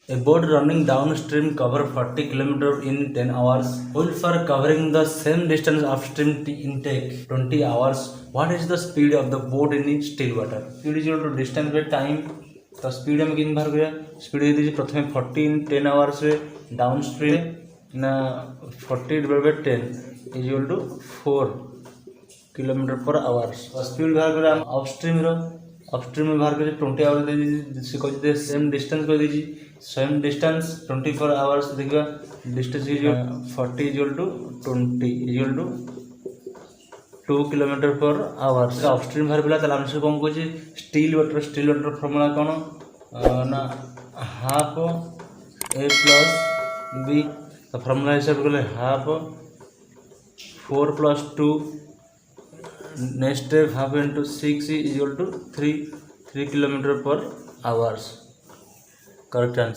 A boat running downstream cover 40 km in 10 hours, while for covering the same distance upstream intake 20 hours. What is the speed of the boat in still water? Speed is equal to distance by time. तो speed हम किन बाहर करिया speed दे दीजिए प्रथम 40 in 10 hours रे downstream ना 40 divide by 10 is equal to 4 kilometre per hours. Speed बाहर करिया अपस्ट्रीम रो अपस्ट्रीम में बाहर करिए 20 आवर्स दे दीजिए से कह दीजिए सेम डिस्टेंस कर दीजिए सेम डिस्टेंस 24 आवर्स देखिए distance is 40 is equal to 20 is equal to 2 kilometre per hours. Upstream बाहर पड़ा ताला हमसे कौन कहछि स्टिल वाटर फॉर्मूला कौन ना हाफ ए प्लस बी तो फॉर्मूला हिसाब कले half 4 plus 2 next step half into 6 is equal to 3 kilometre per hours. Correct answer.